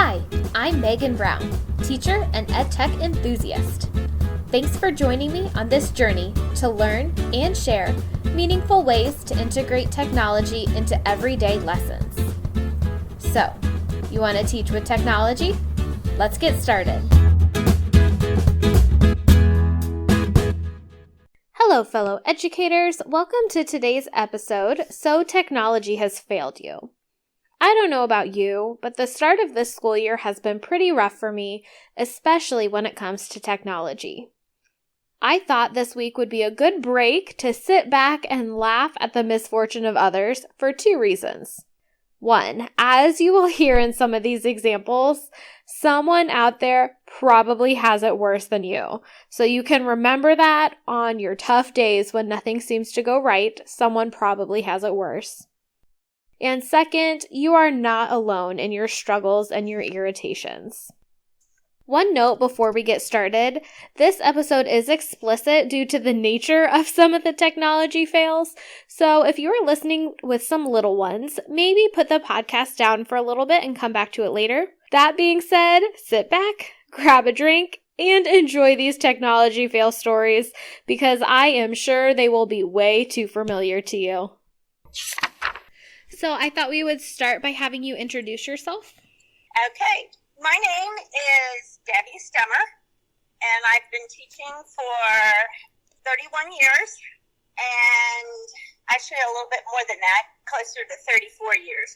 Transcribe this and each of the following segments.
Hi, I'm Megan Brown, teacher and EdTech enthusiast. Thanks for joining me on this journey to learn and share meaningful ways to integrate technology into everyday lessons. So, you want to teach with technology? Let's get started. Hello, fellow educators. Welcome to today's episode, So Technology Has Failed You. I don't know about you, but the start of this school year has been pretty rough for me, especially when it comes to technology. I thought this week would be a good break to sit back and laugh at the misfortune of others for two reasons. One, as you will hear in some of these examples, someone out there probably has it worse than you. So you can remember that on your tough days when nothing seems to go right, someone probably has it worse. And second, you are not alone in your struggles and your irritations. One note before we get started, this episode is explicit due to the nature of some of the technology fails, so if you are listening with some little ones, maybe put the podcast down for a little bit and come back to it later. That being said, sit back, grab a drink, and enjoy these technology fail stories because I am sure they will be way too familiar to you. So I thought we would start by having you introduce yourself. Okay. My name is Debbie Stemmer, and I've been teaching for 31 years, and actually a little bit more than that, closer to 34 years.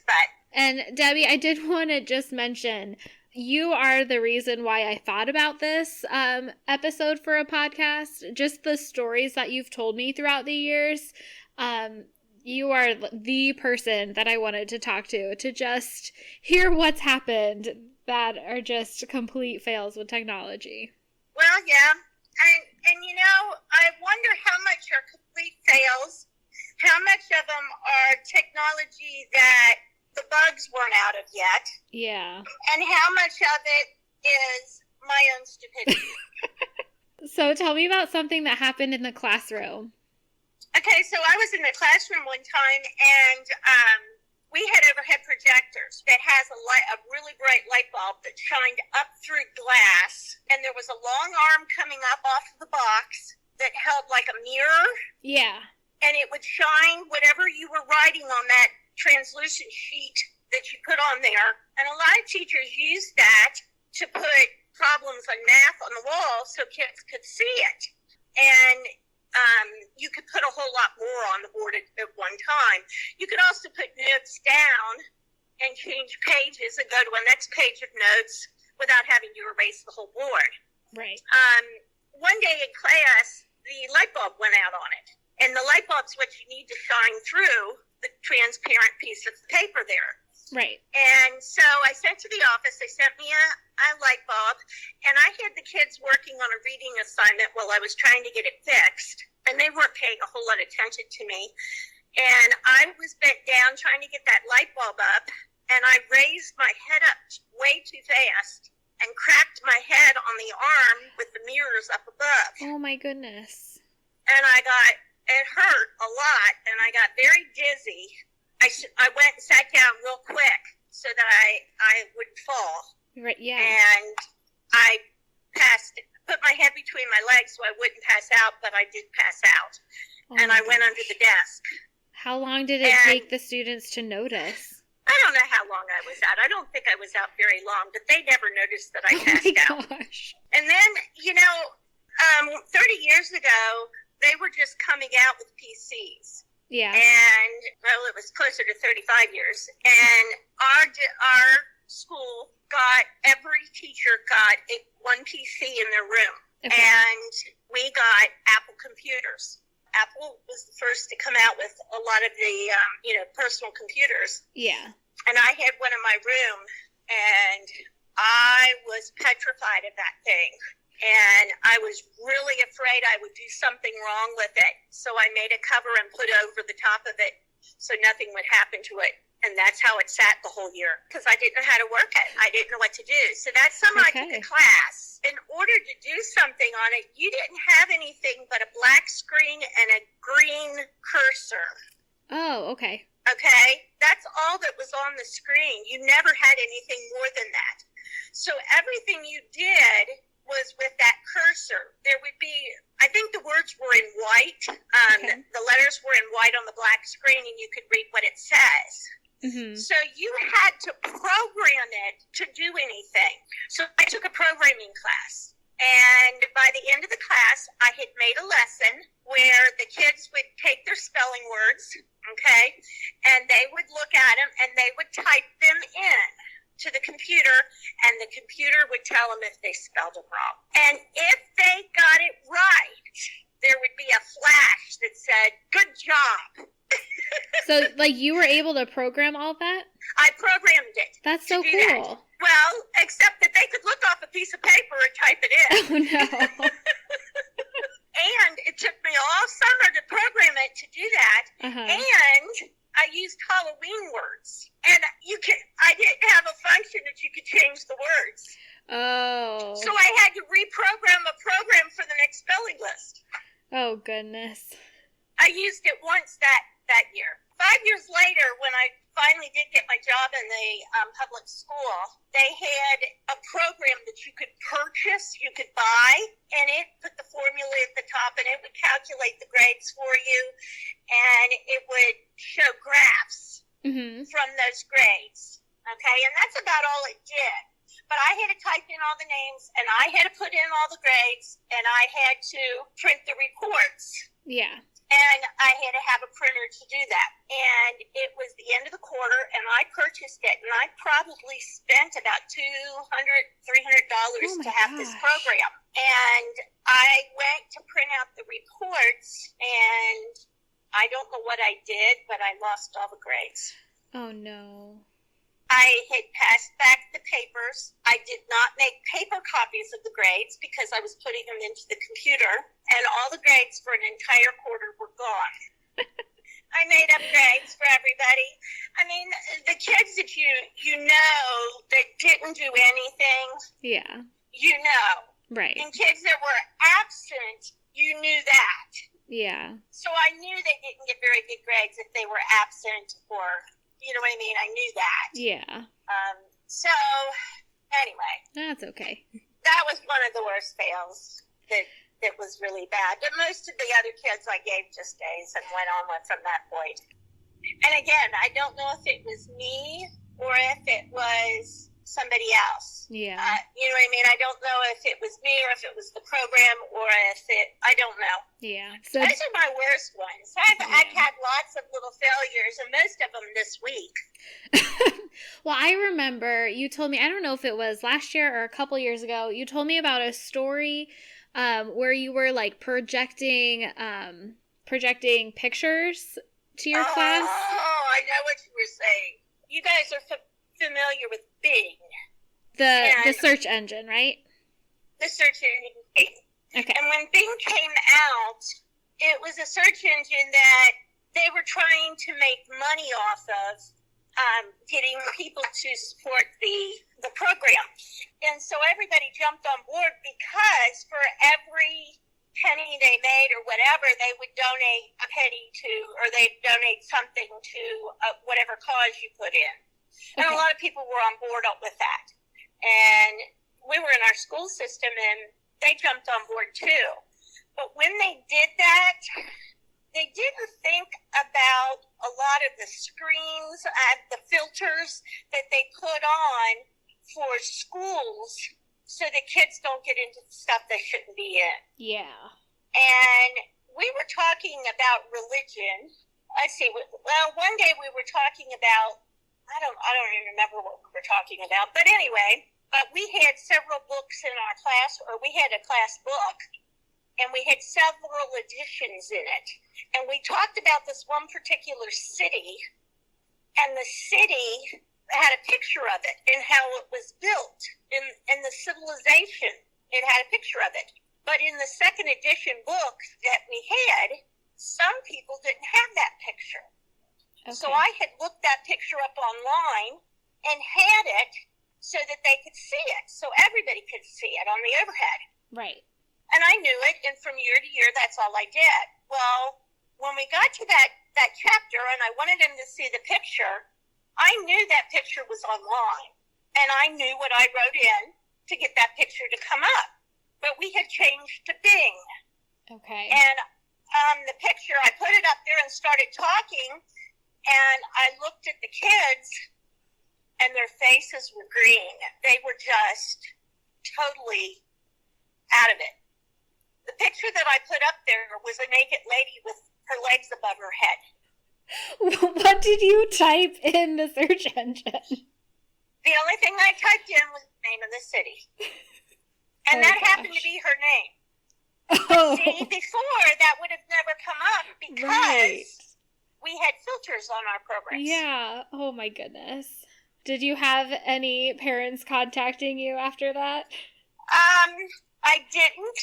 And Debbie, I did want to just mention, you are the reason why I thought about this episode for a podcast, just the stories that you've told me throughout the years. You are the person that I wanted to talk to just hear what's happened that are just complete fails with technology. Well, yeah. And you know, I wonder how much are complete fails, how much of them are technology that the bugs weren't out of yet. Yeah. And how much of it is my own stupidity. So tell me about something that happened in the classroom. Okay, so I was in the classroom one time, and we had overhead projectors that has a really bright light bulb that shined up through glass, and there was a long arm coming up off of the box that held like a mirror. Yeah. And it would shine whatever you were writing on that translucent sheet that you put on there. And a lot of teachers used that to put problems on math on the wall so kids could see it. And you could put a whole lot more on the board at one time. You could also put notes down and change pages and go to a next page of notes without having to erase the whole board. Right. One day in class, the light bulb went out on it. And the light bulb's what you need to shine through the transparent piece of paper there. Right. And so I sent to the office, they sent me a light bulb, and I had the kids working on a reading assignment while I was trying to get it fixed, and they weren't paying a whole lot of attention to me. And I was bent down trying to get that light bulb up, and I raised my head up way too fast and cracked my head on the arm with the mirrors up above. Oh my goodness. And it hurt a lot, and I got very dizzy. I went and sat down real quick so that I wouldn't fall. Right, yeah. And I put my head between my legs so I wouldn't pass out, but I did pass out. Oh and I went under the desk. How long did it take the students to notice? I don't know how long I was out. I don't think I was out very long, but they never noticed that I passed out. Gosh. And then, 30 years ago, they were just coming out with PCs. Yeah. And, it was closer to 35 years. And our school every teacher got one PC in their room. Okay. And we got Apple computers. Apple was the first to come out with a lot of the, personal computers. Yeah. And I had one in my room, and I was petrified of that thing. And I was really afraid I would do something wrong with it. So I made a cover and put over the top of it so nothing would happen to it. And that's how it sat the whole year because I didn't know how to work it. I didn't know what to do. So that's something I took a class. In order to do something on it, you didn't have anything but a black screen and a green cursor. Oh, okay. Okay? That's all that was on the screen. You never had anything more than that. So everything you did was with that cursor. There would be, I think the words were in white. The letters were in white on the black screen, and you could read what it says. Mm-hmm. So you had to program it to do anything. So I took a programming class. And by the end of the class, I had made a lesson where the kids would take their spelling words, okay, and they would look at them and they would type them in to the computer, and the computer would tell them if they spelled them wrong. And if they got it right, there would be a flash that said, "Good job." So, like, you were able to program all that? I programmed it. That's so cool. That. Well, except that they could look off a piece of paper and type it in. Oh, no. And it took me all summer to program it to do that. And I used Halloween words. And I didn't have a function that you could change the words. Oh. So I had to reprogram a program for the next spelling list. Oh, goodness. I used it once that year. 5 years later, when I finally did get my job in the public school, they had a program that you could purchase, you could buy, and it put the formula at the top, and it would calculate the grades for you, and it would show graphs from those grades. Okay, and that's about all it did. But I had to type in all the names, and I had to put in all the grades, and I had to print the reports. Yeah. And I had to have a printer to do that. And it was the end of the quarter, and I purchased it. And I probably spent about $200, $300 to have this program. And I went to print out the reports, and I don't know what I did, but I lost all the grades. Oh, no. I had passed back the papers. I did not make paper copies of the grades because I was putting them into the computer, and all the grades for an entire quarter were gone. I made up grades for everybody. I mean, the kids that you know that didn't do anything, yeah, you know. Right. And kids that were absent, you knew that. Yeah. So I knew they didn't get very good grades if they were absent or... You know what I mean? I knew that. Yeah. So, anyway. That's okay. That was one of the worst fails that was really bad. But most of the other kids I gave just A's and went on from that point. And again, I don't know if it was me or if it was somebody else. Yeah. You know what I mean? I don't know if it was me or if it was the program or if I don't know. Yeah. So those are my worst ones. I've had lots of little failures, and most of them this week. Well, I remember you told me, I don't know if it was last year or a couple years ago, you told me about a story where you were like projecting pictures to your class. Oh, I know what you were saying. You guys are familiar with Bing. The search engine, right? The search engine. Okay. And when Bing came out, it was a search engine that they were trying to make money off of, getting people to support the program. And so everybody jumped on board because for every penny they made or whatever, they would donate a penny to, or they'd donate something to whatever cause you put in. And a lot of people were on board with that. And we were in our school system, and they jumped on board too. But when they did that, they didn't think about a lot of the screens and the filters that they put on for schools so that kids don't get into stuff they shouldn't be in. Yeah. And we were talking about religion. Let's see. Well, one day we were talking about, I don't even remember what we were talking about. But anyway, we had several books in our class, or we had a class book, and we had several editions in it. And we talked about this one particular city, and the city had a picture of it and how it was built in the civilization. It had a picture of it. But in the second edition book that we had, some people didn't have that picture. Okay. So I had looked that picture up online and had it so that they could see it, so everybody could see it on the overhead. Right. And I knew it, and from year to year, that's all I did. Well, when we got to that chapter and I wanted them to see the picture, I knew that picture was online. and I knew what I wrote in to get that picture to come up. But we had changed to Bing. Okay. And the picture, I put it up there and started talking, and I looked at the kids, and their faces were green. They were just totally out of it. The picture that I put up there was a naked lady with her legs above her head. What did you type in the search engine? The only thing I typed in was the name of the city. And that happened to be her name. Oh. See, before that would have never come up because we had filters on our programs. Yeah. Oh my goodness. Did you have any parents contacting you after that? I didn't.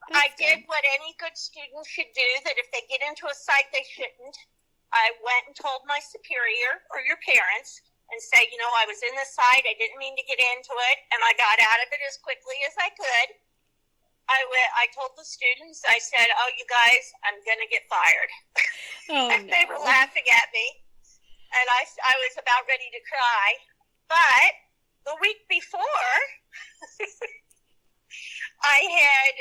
That's I did what any good student should do, that if they get into a site they shouldn't, I went and told my superior or your parents and say, I was in this site, I didn't mean to get into it, and I got out of it as quickly as I could. I told the students, I said, oh, you guys, I'm going to get fired. Oh, And no. they were laughing at me, and I was about ready to cry. But the week before, I had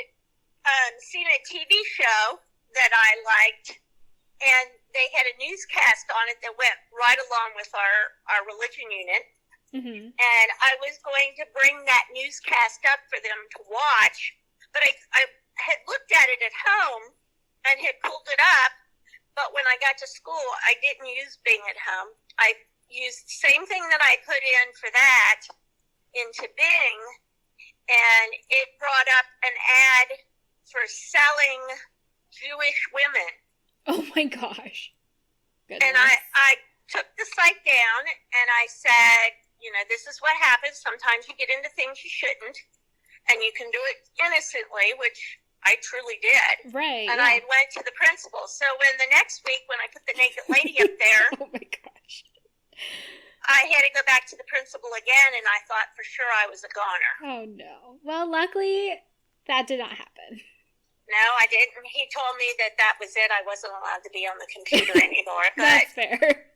seen a TV show that I liked, and they had a newscast on it that went right along with our religion unit. Mm-hmm. And I was going to bring that newscast up for them to watch, but I had looked at it at home and had pulled it up, but when I got to school, I didn't use Bing at home. I used the same thing that I put in for that into Bing, and it brought up an ad for selling Jewish women. Oh my gosh. Goodness. And I took the site down and I said, this is what happens. Sometimes you get into things you shouldn't, and you can do it innocently, which I truly did. Right. And I went to the principal. So when the next week, when I put the naked lady up there, Oh my gosh. I had to go back to the principal again, and I thought for sure I was a goner. Oh no. Well, luckily that did not happen. No, I didn't. He told me that was it. I wasn't allowed to be on the computer anymore. That's But fair.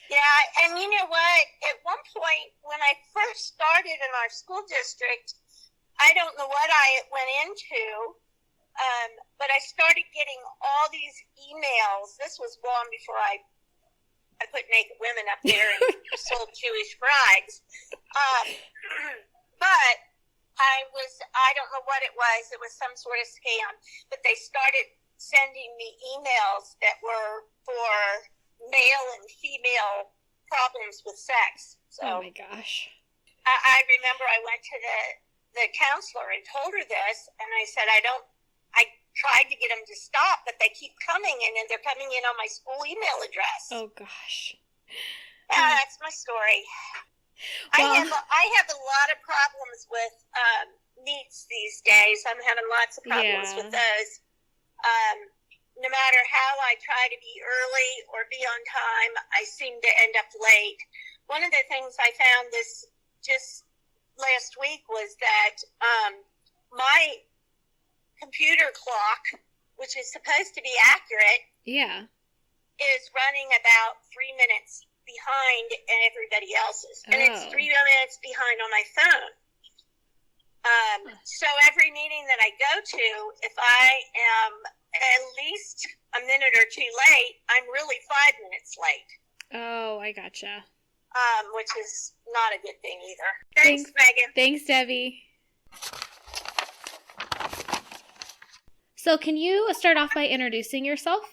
yeah, and you know what? At one point, when I first started in our school district, I don't know what I went into, but I started getting all these emails. This was long before I put naked women up there and sold Jewish brides. But I don't know what it was. It was some sort of scam. But they started sending me emails that were for male and female problems with sex. So Oh my gosh. I remember I went to the counselor and told her this, and I said, I tried to get them to stop, but they keep coming, and then they're coming in on my school email address. Oh gosh. That's my story. Well, I have a lot of problems with meats these days. I'm having lots of problems with those. No matter how I try to be early or be on time, I seem to end up late. One of the things I found this just last week was that my computer clock, which is supposed to be accurate, yeah. is running about 3 minutes behind everybody else's. And it's 3 minutes behind on my phone. So every meeting that I go to, if I am at least a minute or two late, I'm really 5 minutes late. Oh, I gotcha. Which is not a good thing either. Thanks, Megan. Thanks, Debbie. So can you start off by introducing yourself?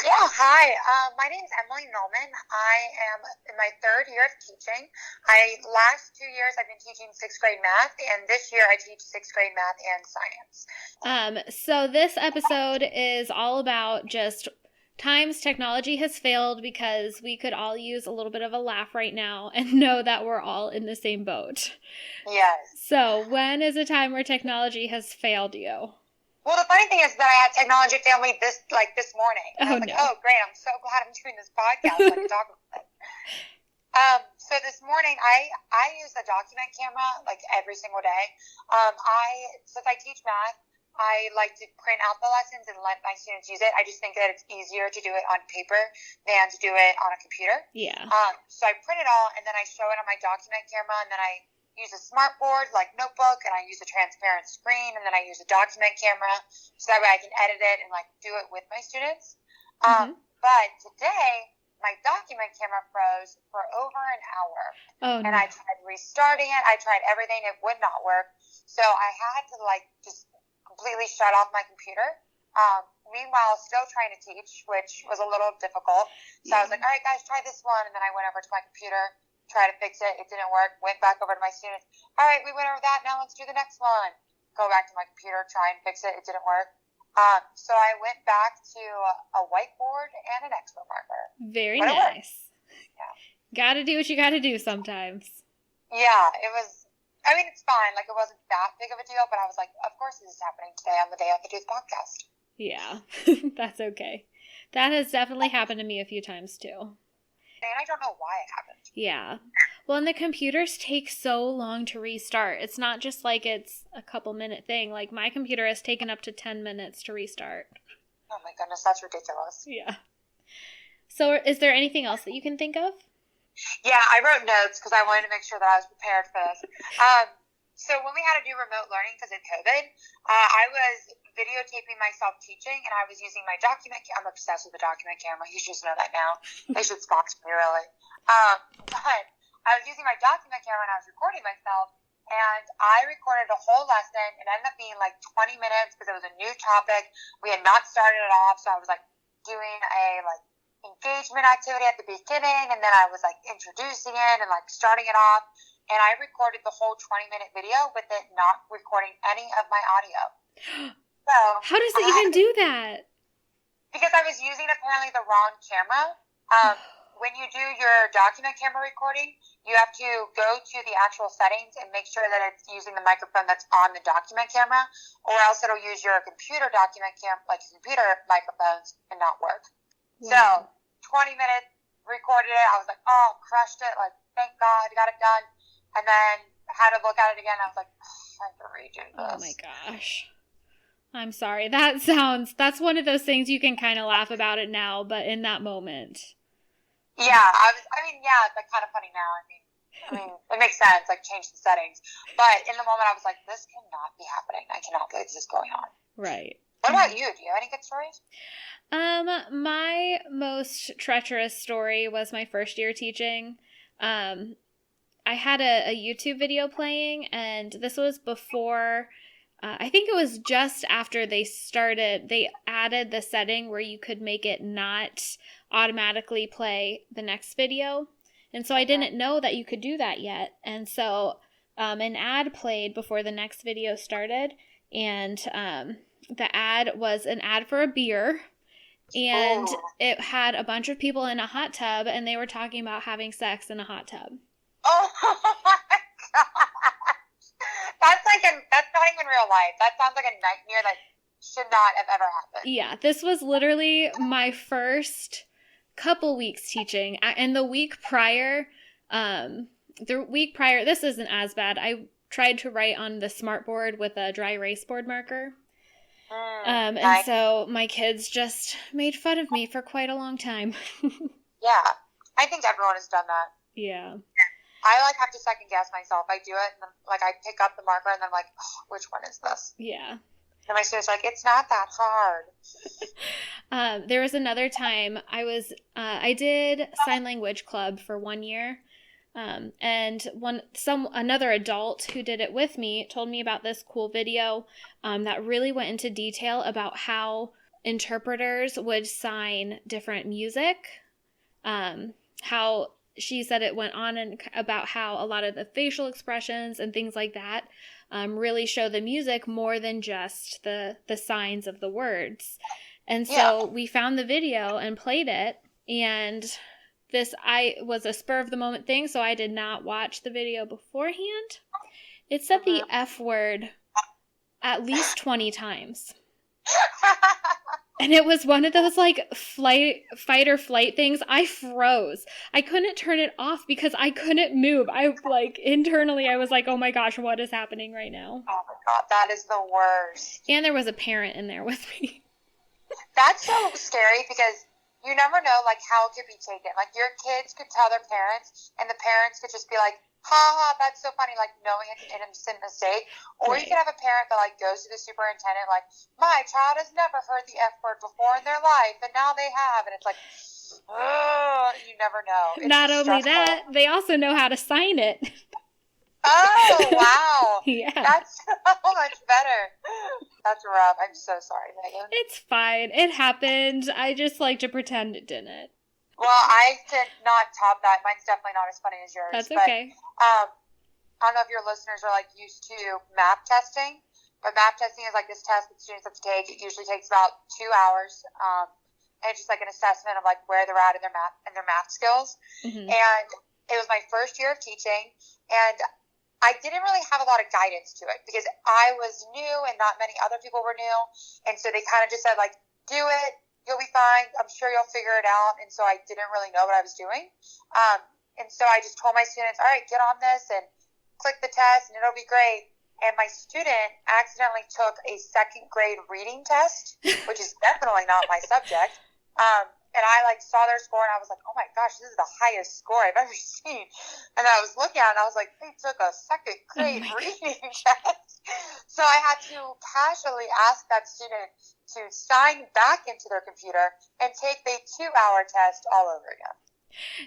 Yeah, hi. My name is Emily Millman. I am in my third year of teaching. Last 2 years I've been teaching 6th grade math, and this year I teach 6th grade math and science. So this episode is all about just times technology has failed, because we could all use a little bit of a laugh right now and know that we're all in the same boat. Yes. So when is a time where technology has failed you? Well, the funny thing is that I had technology fail me this morning. And I was like, oh, great, I'm so glad I'm doing this podcast so I can talk about it. So this morning, I use the document camera like every single day. Since I teach math, I like to print out the lessons and let my students use it. I just think that it's easier to do it on paper than to do it on a computer. Yeah. So I print it all, and then I show it on my document camera, and then I use a smartboard like notebook, and I use a transparent screen, and then I use a document camera, so that way I can edit it and like do it with my students. But today, my document camera froze for over an hour. Oh, and no. I tried restarting it. I tried everything. It would not work. So I had to like just completely shut off my computer. Meanwhile, still trying to teach, which was a little difficult. So I was like, all right, guys, try this one. And then I went over to my computer, tried to fix it. It didn't work. Went back over to my students. All right, we went over that. Now let's do the next one. Go back to my computer, try and fix it. It didn't work. So I went back to a whiteboard and an expo marker. Very But it worked. nice. Yeah. Gotta do what you gotta do sometimes. Yeah, it was, I mean, it's fine. Like, it wasn't that big of a deal, but I was like, of course this is happening today on the day I have to do the podcast. Yeah, that's okay. That has definitely happened to me a few times too. And I don't know why it happened. Yeah. Well, and the computers take so long to restart. It's not just like it's a couple minute thing. Like my computer has taken up to 10 minutes to restart. Oh my goodness, that's ridiculous. Yeah. So is there anything else that you can think of? Yeah, I wrote notes because I wanted to make sure that I was prepared for this. So when we had to do remote learning because of COVID, I was videotaping myself teaching, and I was using my document. I'm obsessed with the document camera. You should just know that now. They should sponsor me, really. But I was using my document camera, and I was recording myself, and I recorded a whole lesson. It ended up being like 20 minutes because it was a new topic. We had not started it off, so I was like doing a like engagement activity at the beginning, and then I was like introducing it and like starting it off. And I recorded the whole 20-minute video with it not recording any of my audio. So How does it even do that? because I was using apparently the wrong camera. When you do your document camera recording, you have to go to the actual settings and make sure that it's using the microphone that's on the document camera, or else it'll use your computer document like computer microphones and not work. Wow. So 20 minutes, recorded it. I was like, oh, crushed it. Like, thank God, got it done. And then had to look at it again. I was like, I have to redo this. Oh my gosh. I'm sorry. That's one of those things you can kind of laugh about it now, but in that moment. Yeah, it's like kind of funny now. I mean, it makes sense, like change the settings. But in the moment, I was like, this cannot be happening. I cannot believe this is going on. Right. What about you? Do you have any good stories? My most treacherous story was my first year teaching. I had a YouTube video playing, and this was before, I think it was just after they added the setting where you could make it not automatically play the next video. And so I didn't know that you could do that yet. And so an ad played before the next video started, and the ad was an ad for a beer. And it had a bunch of people in a hot tub, and they were talking about having sex in a hot tub. Oh my gosh. That's not even real life. That sounds like a nightmare that should not have ever happened. Yeah, this was literally my first couple weeks teaching. And the week prior, this isn't as bad. I tried to write on the smartboard with a dry erase board marker. And Nice. so my kids just made fun of me for quite a long time. Yeah, I think everyone has done that. Yeah. I like have to second guess myself. I do it, and then like I pick up the marker, and then I'm like, oh, which one is this? Yeah. And my students are like, it's not that hard. There was another time I did sign language club for 1 year. And another adult who did it with me told me about this cool video that really went into detail about how interpreters would sign different music. How she said it went on and about how a lot of the facial expressions and things like that really show the music more than just the signs of the words. And so we found the video and played it, and I was a spur of the moment thing, so I did not watch the video beforehand. It said the F word at least 20 times. And it was one of those like fight or flight things. I froze. I couldn't turn it off because I couldn't move. I like internally I was like, "Oh my gosh, what is happening right now?" Oh my God, that is the worst. And there was a parent in there with me. That's so scary because you never know like how it could be taken. Like your kids could tell their parents and the parents could just be like, ha ha, that's so funny, like knowing it's an innocent mistake. Or you Right. could have a parent that like goes to the superintendent like, my child has never heard the F word before in their life and now they have, and it's like, oh, you never know. It's Not only stressful. that, they also know how to sign it. Oh wow. Yeah. That's so much better. That's rough. I'm so sorry, Megan. It's fine. It happened. I just like to pretend it didn't. Well, I could not top that. Mine's definitely not as funny as yours. That's but, okay. I don't know if your listeners are like used to MAP testing, but MAP testing is like this test that students have to take. It usually takes about 2 hours, and it's just like an assessment of like where they're at in their math skills. Mhm. And it was my first year of teaching, and I didn't really have a lot of guidance to it because I was new and not many other people were new, and so they kind of just said like, do it. You'll be fine. I'm sure you'll figure it out. And so I didn't really know what I was doing. And so I just told my students, all right, get on this and click the test and it'll be great. And my student accidentally took a second grade reading test, which is definitely not my subject. And I like saw their score and I was like, oh my gosh, this is the highest score I've ever seen. And I was looking at it and I was like, they took a second grade reading test. So I had to casually ask that student to sign back into their computer and take the 2-hour test all over again.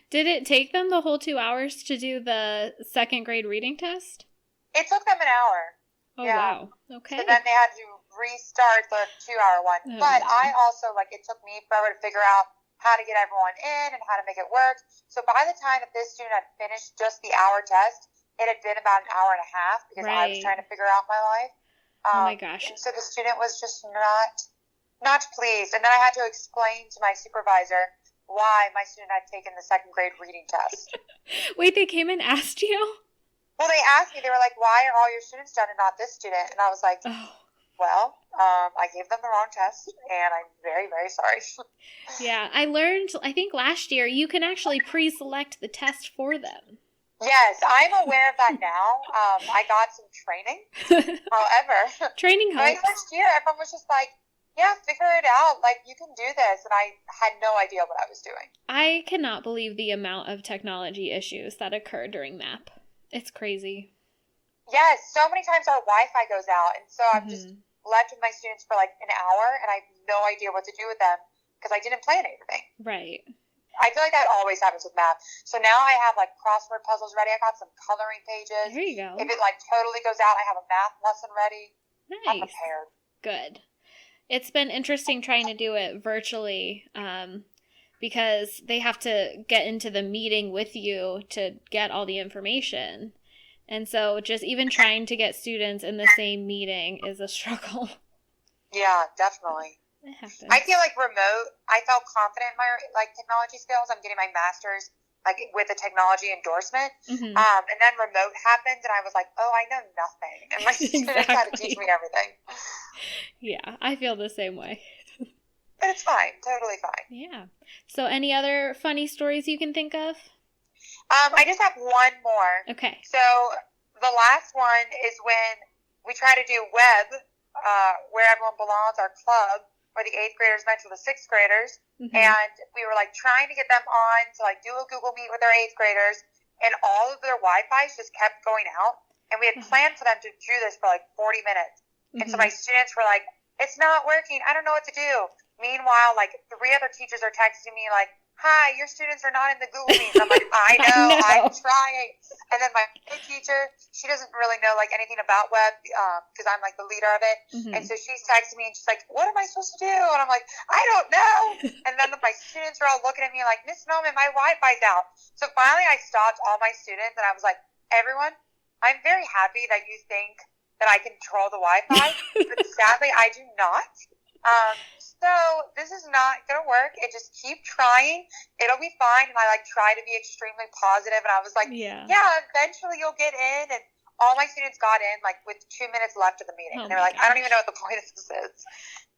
Did it take them the whole 2 hours to do the second grade reading test? It took them an hour. Oh, Yeah. wow. Okay. So then they had to restart the 2-hour one. Oh, But no. I also, like, it took me forever to figure out how to get everyone in and how to make it work. So by the time that this student had finished just the hour test, it had been about an hour and a half because I was Right. trying to figure out my life. Oh my gosh. And so the student was just not pleased. And then I had to explain to my supervisor why my student had taken the second grade reading test. Wait, they came and asked you? Well, they asked me, they were like, why are all your students done and not this student? And I was like, Oh, well, I gave them the wrong test, and I'm very, very sorry. yeah. I learned, I think last year, you can actually pre-select the test for them. Yes, I'm aware of that now. I got some training. However, Training my helps. first year, everyone was just like, yeah, figure it out. Like, you can do this. And I had no idea what I was doing. I cannot believe the amount of technology issues that occur during MAP. It's crazy. Yes, so many times our Wi-Fi goes out. And so I'm just Mhm. left with my students for like an hour, and I have no idea what to do with them because I didn't plan anything. Right. I feel like that always happens with math. So now I have like crossword puzzles ready. I got some coloring pages. There you go. If it like totally goes out, I have a math lesson ready. I'm Nice. prepared. Good. It's been interesting trying to do it virtually because they have to get into the meeting with you to get all the information. And so just even trying to get students in the same meeting is a struggle. Yeah, definitely. It happens. I feel like remote, I felt confident in my like technology skills. I'm getting my master's like with a technology endorsement. Mhm. And then remote happened and I was like, oh, I know nothing. And my students had to teach Exactly. me everything. Yeah, I feel the same way. But it's fine. Totally fine. Yeah. So any other funny stories you can think of? I just have one more. Okay. So the last one is when we try to do web, where everyone belongs, our club, where the 8th graders mentor the 6th graders. Mhm. And we were like trying to get them on to like do a Google Meet with their 8th graders, and all of their Wi-Fi just kept going out. And we had planned for them to do this for like 40 minutes. And so Mhm. my students were like, it's not working. I don't know what to do. Meanwhile, like 3 other teachers are texting me like, hi, your students are not in the Google Meet. And I'm like, I know, I know. I'm trying. And then my other teacher, she doesn't really know like anything about web because I'm like the leader of it. Mhm. And so she's texting me and she's like, what am I supposed to do? And I'm like, I don't know. And then my students are all looking at me like, Miss Noman, my Wi-Fi's out. So finally I stopped all my students and I was like, everyone, I'm very happy that you think that I control the Wi-Fi, but sadly I do not. So this is not going to work. It just keep trying. It'll be fine. And I like try to be extremely positive. And I was like, Yeah. yeah, eventually you'll get in. And all my students got in like with 2 minutes left of the meeting. Oh And they were my like, I don't even know what the point of this is.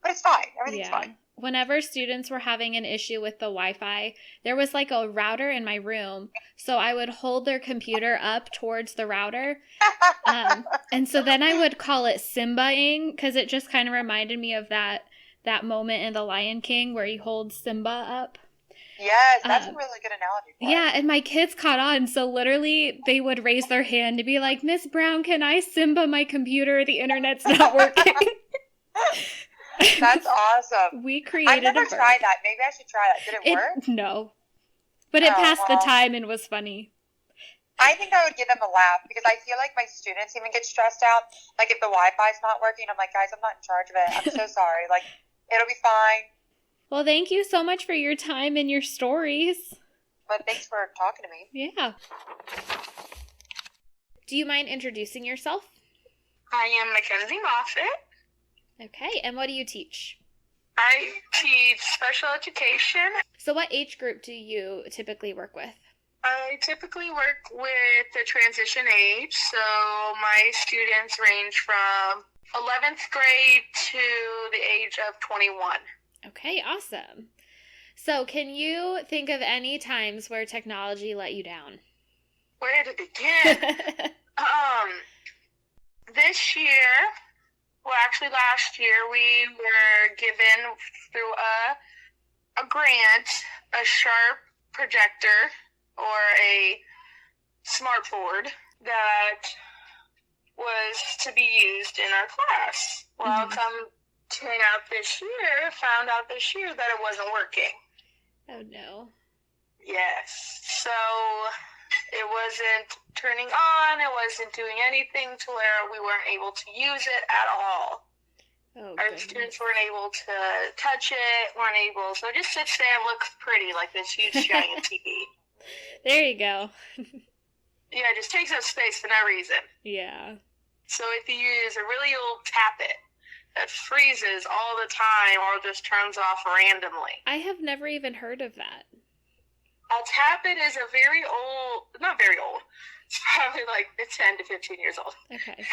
But it's fine. Everything's Yeah. fine. whenever students were having an issue with the Wi-Fi, there was like a router in my room. So I would hold their computer up towards the router. And so then I would call it Simba-ing because it just kind of reminded me of that moment in The Lion King where he holds Simba up. Yes, that's a really good analogy for Yeah, and my kids caught on. So literally they would raise their hand to be like, Miss Brown, can I Simba my computer? The internet's not working. That's awesome. We created I've never tried that. Maybe I should try that. Did it work? No. But it passed the time and was funny. I think I would give them a laugh because I feel like my students even get stressed out. Like if the Wi-Fi's not working, I'm like, guys, I'm not in charge of it. I'm so sorry. Like, it'll be fine. Well, thank you so much for your time and your stories. But thanks for talking to me. Yeah. Do you mind introducing yourself? I am Mackenzie Moffitt. Okay, and what do you teach? I teach special education. So what age group do you typically work with? I typically work with the transition age, so my students range from 11th grade to the age of 21. Okay, awesome. So can you think of any times where technology let you down? Where to begin? This year, well, actually last year, we were given through a grant a Sharp projector or a smart board that was to be used in our class. Well, come turn out this year, found out this year that it wasn't working. Oh, no. Yes. So it wasn't turning on. It wasn't doing anything to where we weren't able to use it at all. Oh, Our goodness. students weren't able to touch it, weren't able. So it just sits there and looks pretty like this huge giant TV. There you go. Yeah, it just takes up space for no reason. Yeah. So if you use a really old tablet that freezes all the time or just turns off randomly. I have never even heard of that. A tablet is a very old, not very old, it's probably like 10 to 15 years old. Okay.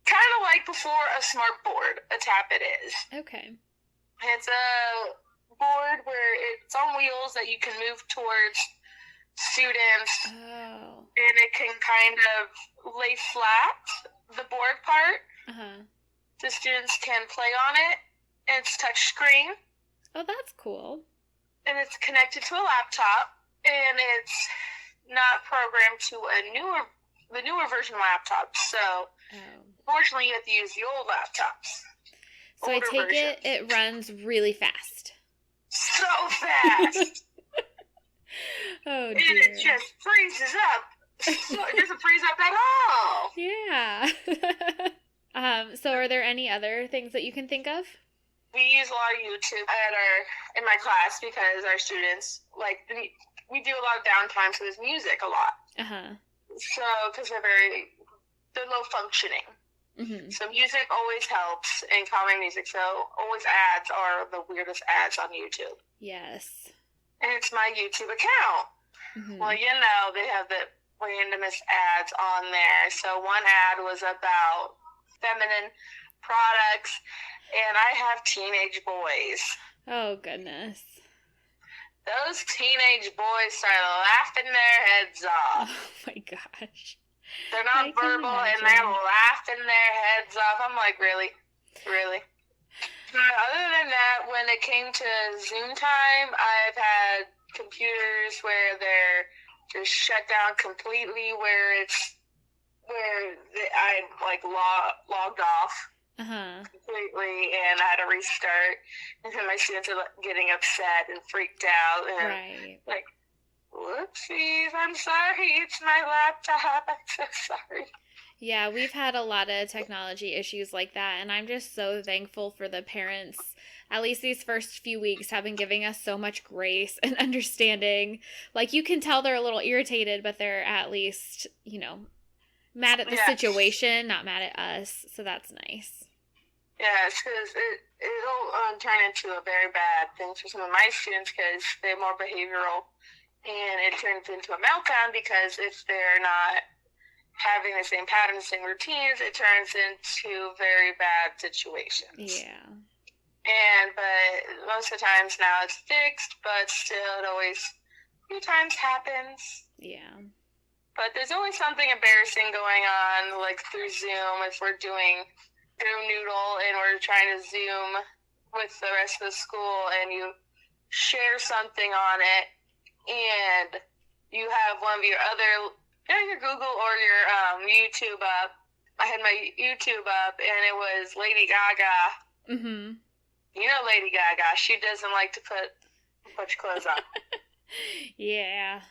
Kind of like before a smart board, a tablet is. Okay. It's a board where it's on wheels that you can move towards students, Oh. and it can kind of lay flat, the board part. Uh-huh. The students can play on it, and it's touch screen, Oh, that's cool. and it's connected to a laptop, and it's not programmed to the newer version laptops. So, Oh. unfortunately, you have to use the old laptops. So I Older take it versions. runs really fast. So fast, Oh, and dear. it just freezes up. So it doesn't freeze up at all. Yeah. So are there any other things that you can think of? We use a lot of YouTube in my class because our students we do a lot of downtime, so there's music a lot. Uh-huh. So because they're low functioning. Mm-hmm. So music always helps, and calming music. So always ads are the weirdest ads on YouTube. Yes. And it's my YouTube account. Mm-hmm. Well, they have the randomest ads on there. So one ad was about feminine products, and I have teenage boys. Oh, goodness. Those teenage boys started laughing their heads off. Oh, my gosh. They're I not can verbal, and imagine. they're laughing their heads off. I'm like, really? Really? Other than that, when it came to Zoom time, I've had computers where they're just shut down completely, where I'm like logged off Uh-huh. completely, and I had to restart. And then my students are getting upset and freaked out, and Right. like, whoopsies, I'm sorry, it's my laptop, I'm so sorry. Yeah, we've had a lot of technology issues like that, and I'm just so thankful for the parents. At least these first few weeks have been giving us so much grace and understanding. Like, you can tell they're a little irritated, but they're at least, mad at the Yes. situation, not mad at us. So that's nice. Yes, because it'll turn into a very bad thing for some of my students because they're more behavioral, and it turns into a meltdown because if they're not having the same patterns, same routines, it turns into very bad situations. Yeah. But most of the times now it's fixed, but still it always a few times happens. Yeah. But there's always something embarrassing going on, like through Zoom, if we're doing Noodle and we're trying to Zoom with the rest of the school and you share something on it and you have one of your other, your Google or your YouTube up. I had my YouTube up and it was Lady Gaga. Mm-hmm. You know Lady Gaga, she doesn't like to put a bunch of clothes on. Yeah.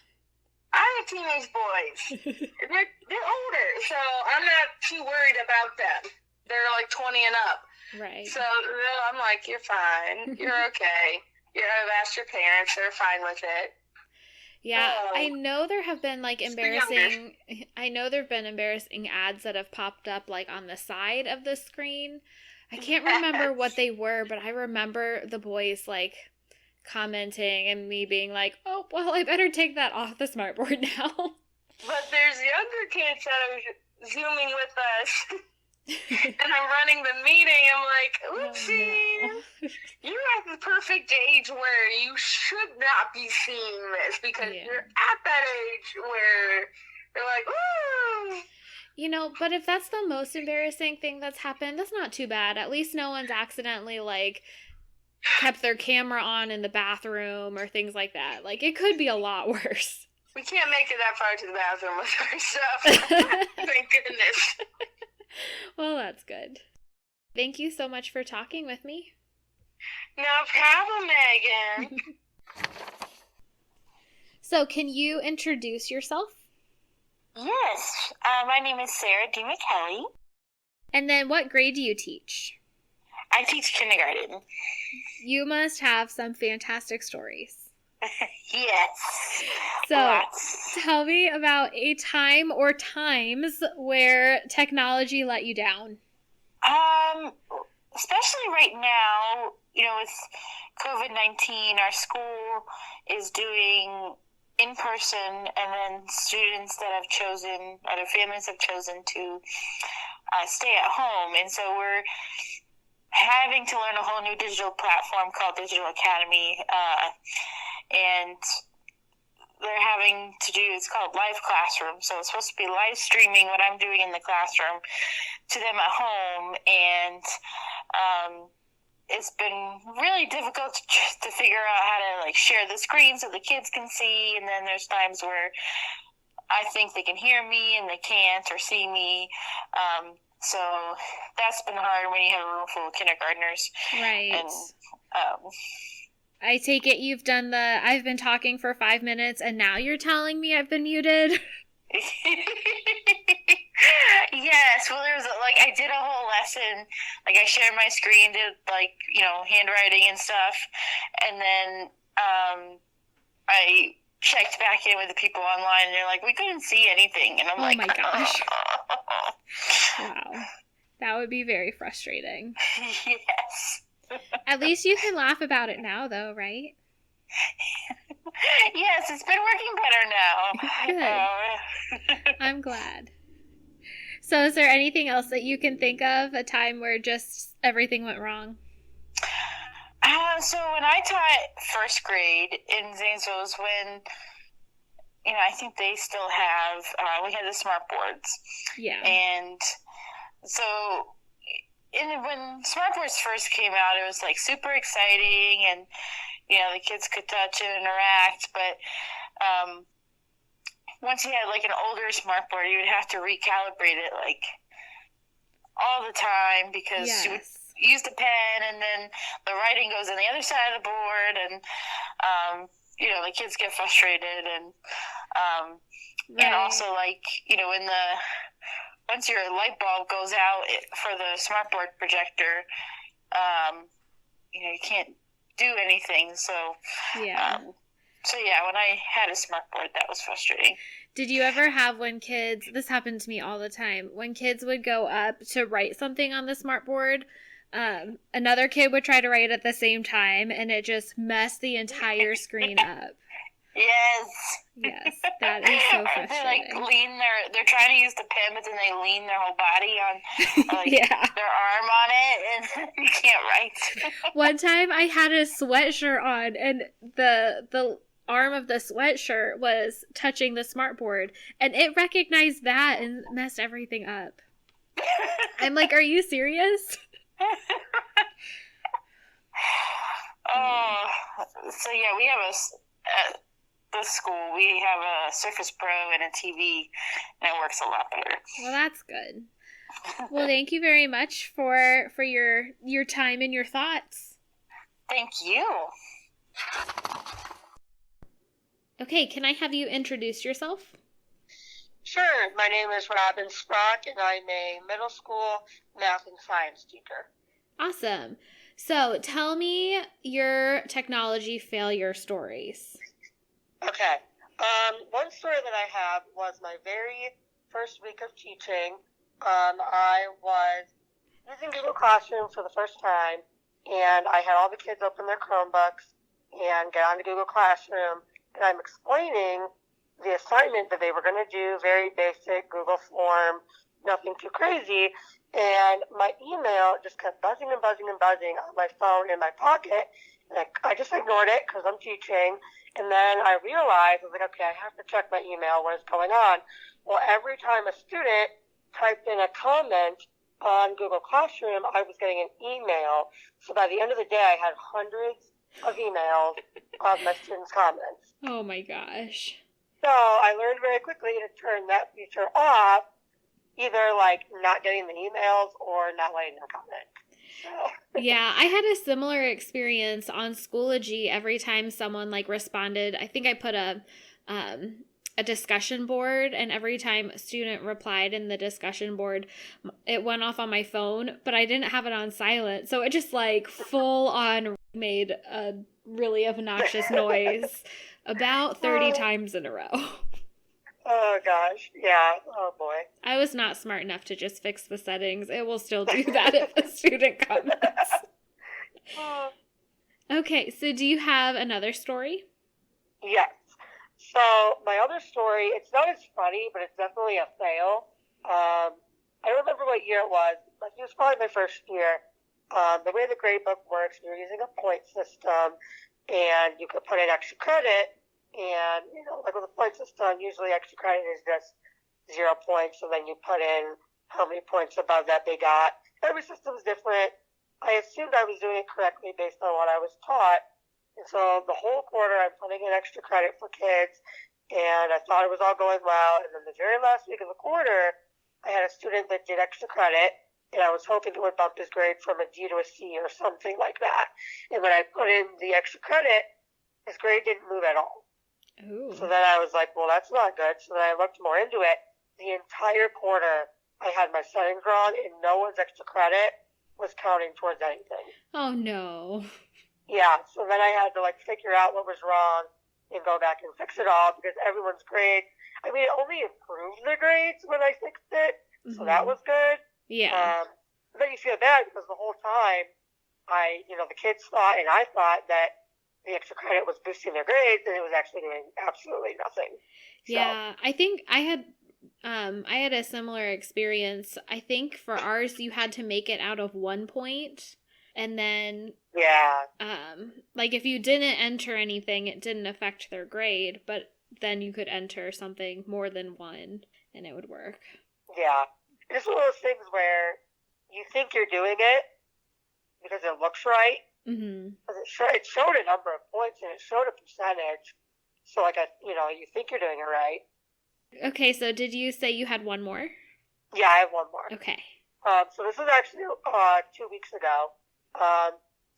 I have teenage boys. They're older, so I'm not too worried about them. They're like 20 and up. Right. So I'm like, you're fine. You're okay. I've asked your parents. They're fine with it. Yeah, I know there have been like embarrassing ads that have popped up like on the side of the screen. I can't remember what they were, but I remember the boys like commenting and me being like, oh, well, I better take that off the smartboard now. But there's younger kids that are Zooming with us. And I'm running the meeting. I'm like, oopsie. Oh, no. You're at the perfect age where you should not be seeing this because you're at that age where you're like, ooh. You know, but if that's the most embarrassing thing that's happened, that's not too bad. At least no one's accidentally, like, kept their camera on in the bathroom or things like that. Like, it could be a lot worse. We can't make it that far to the bathroom with our stuff. Thank goodness. Well, that's good. Thank you so much for talking with me. No problem, Megan. So, can you introduce yourself? Yes. My name is Sarah D. McKelly. And then what grade do you teach? I teach kindergarten. You must have some fantastic stories. Yes. So, Lots. tell me about a time or times where technology let you down. Especially right now, with COVID-19, our school is doing in person, and then students that have chosen, other families have chosen to stay at home. And so we're having to learn a whole new digital platform called Digital Academy, and they're having to do, it's called Live Classroom. So it's supposed to be live streaming what I'm doing in the classroom to them at home. And it's been really difficult to figure out how to share the screen so the kids can see. And then there's times where I think they can hear me and they can't, or see me. So that's been hard when you have a room full of kindergartners. Right. And I take it you've done I've been talking for 5 minutes and now you're telling me I've been muted? Yes, well, there was I did a whole lesson, I shared my screen, did handwriting and stuff, and then I checked back in with the people online, and they're like, we couldn't see anything, and I'm oh my gosh. Wow, that would be very frustrating. Yes. At least you can laugh about it now, though, right? Yes, it's been working better now. Good. I'm glad. So is there anything else that you can think of, a time where just everything went wrong? So when I taught first grade in Zanesville was when, I think they still have, we had the smart boards. Yeah. And so when smart boards first came out, it was super exciting, and the kids could touch and interact, but once you had an older smart board, you would have to recalibrate it all the time, because you would use the pen and then the writing goes on the other side of the board, and the kids get frustrated, and and also when once your light bulb goes out for the smartboard projector, you can't do anything. So yeah. When I had a smartboard, that was frustrating. Did you ever have this happened to me all the time, when kids would go up to write something on the smartboard, another kid would try to write at the same time, and it just messed the entire screen up? Yes. Yes, that is so Or they like frustrating. they're trying to use the pen, but then they lean their whole body on like Yeah. their arm on it, and you can't write. One time I had a sweatshirt on and the arm of the sweatshirt was touching the smartboard and it recognized that and messed everything up. I'm like, are you serious? Oh, so yeah, we have at the school we have a Surface Pro and a TV, and it works a lot better. Well, that's good. Well, thank you very much for your time and your thoughts. Thank you. Okay, can I have you introduce yourself? Sure. My name is Robin Sprock, and I'm a middle school math and science teacher. Awesome. So, tell me your technology failure stories. Okay. One story that I have was my very first week of teaching. I was using Google Classroom for the first time, and I had all the kids open their Chromebooks and get onto Google Classroom, and I'm explaining the assignment that they were going to do, very basic Google form, nothing too crazy, and my email just kept buzzing and buzzing and buzzing on my phone in my pocket, and I just ignored it because I'm teaching, and then I realized, I was like, okay, I have to check my email, what is going on? Well, every time a student typed in a comment on Google Classroom, I was getting an email, so by the end of the day, I had hundreds of emails of my students' comments. Oh my gosh. So I learned very quickly to turn that feature off, either like not getting the emails or not letting them comment. So. Yeah, I had a similar experience on Schoology. Every time someone like responded, I think I put a discussion board, and every time a student replied in the discussion board, it went off on my phone, but I didn't have it on silent, so it just like full on made a really obnoxious noise about 30 times in a row. Oh gosh, yeah, oh boy. I was not smart enough to just fix the settings. It will still do that if a student comments. Okay, so do you have another story? Yes. So my other story, it's not as funny, but it's definitely a fail. I don't remember what year it was, but it was probably my first year. The way the gradebook works, you're using a point system, and you could put in extra credit. And, you know, like with a point system, usually extra credit is just 0 points, and then you put in how many points above that they got. Every system is different. I assumed I was doing it correctly based on what I was taught. And so the whole quarter, I'm putting in extra credit for kids, and I thought it was all going well. And then the very last week of the quarter, I had a student that did extra credit, and I was hoping it would bump his grade from a D to a C or something like that. And when I put in the extra credit, his grade didn't move at all. Ooh. So then I was like, well, that's not good. So then I looked more into it. The entire quarter, I had my settings wrong, and no one's extra credit was counting towards anything. Oh, no. Yeah, so then I had to, like, figure out what was wrong and go back and fix it all because everyone's grade, I mean, it only improved their grades when I fixed it, so that was good. Yeah. But then you feel bad because the whole time, the kids thought and I thought that the extra credit was boosting their grades, and it was actually doing absolutely nothing. So. Yeah, I think I had a similar experience. I think for ours, you had to make it out of 1 point, and then like if you didn't enter anything, it didn't affect their grade, but then you could enter something more than 1, and it would work. Yeah, it's one of those things where you think you're doing it because it looks right. Mm-hmm. It showed a number of points and it showed a percentage. So, you think you're doing it right. Okay, so did you say you had one more? Yeah, I have one more. Okay. So this was actually 2 weeks ago.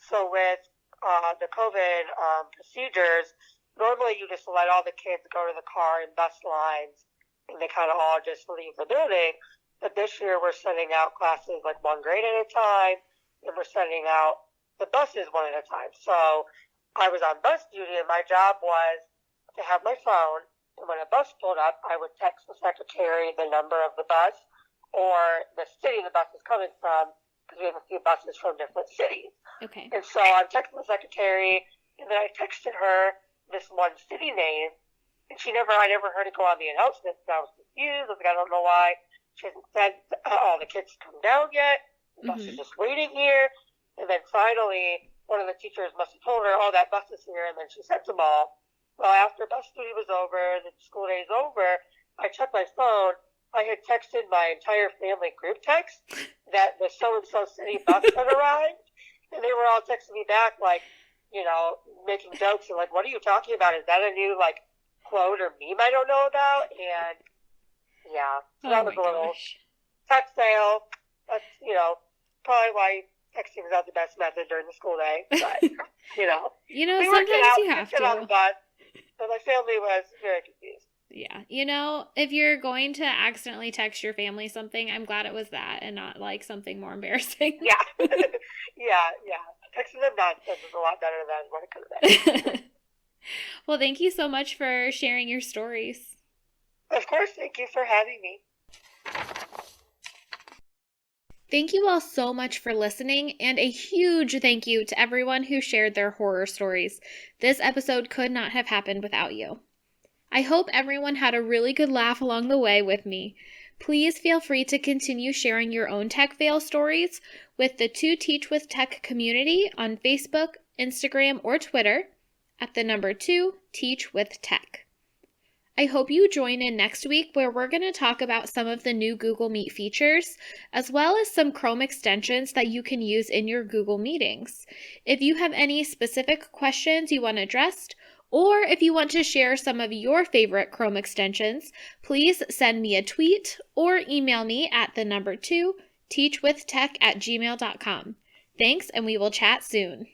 So with the COVID procedures, normally you just let all the kids go to the car in bus lines, and they kind of all just leave the building. But this year we're sending out classes like one grade at a time, and we're sending out the buses one at a time. So I was on bus duty, and my job was to have my phone, and when a bus pulled up, I would text the secretary the number of the bus or the city the bus is coming from, because we have a few buses from different cities. Okay. And so I'm texting the secretary, and then I texted her this one city name, and I never heard it go on the announcements, and I was confused. I was like, I don't know why she hasn't said all the kids come down yet. The bus is just waiting here. And then finally, one of the teachers must have told her, oh, that bus is here, and then she sent them all. Well, after bus duty was over, the school day is over, I checked my phone. I had texted my entire family group text that the so-and-so city bus had arrived, and they were all texting me back, like, you know, making jokes and like, what are you talking about? Is that a new, like, quote or meme I don't know about? And, yeah, so that was a little tech fail. That's, you know, probably why texting is not the best method during the school day, but, you know. You know, we sometimes you have to. On the bus, but my family was very confused. Yeah. You know, if you're going to accidentally text your family something, I'm glad it was that and not like something more embarrassing. Yeah. yeah. Texting them nonsense is a lot better than what it could have been. Well, thank you so much for sharing your stories. Of course. Thank you for having me. Thank you all so much for listening, and a huge thank you to everyone who shared their horror stories. This episode could not have happened without you. I hope everyone had a really good laugh along the way with me. Please feel free to continue sharing your own tech fail stories with the 2 Teach with Tech community on Facebook, Instagram, or Twitter at the number 2 Teach with Tech. I hope you join in next week where we're going to talk about some of the new Google Meet features, as well as some Chrome extensions that you can use in your Google meetings. If you have any specific questions you want addressed, or if you want to share some of your favorite Chrome extensions, please send me a tweet or email me at the number 2 teachwithtech@gmail.com. Thanks, and we will chat soon.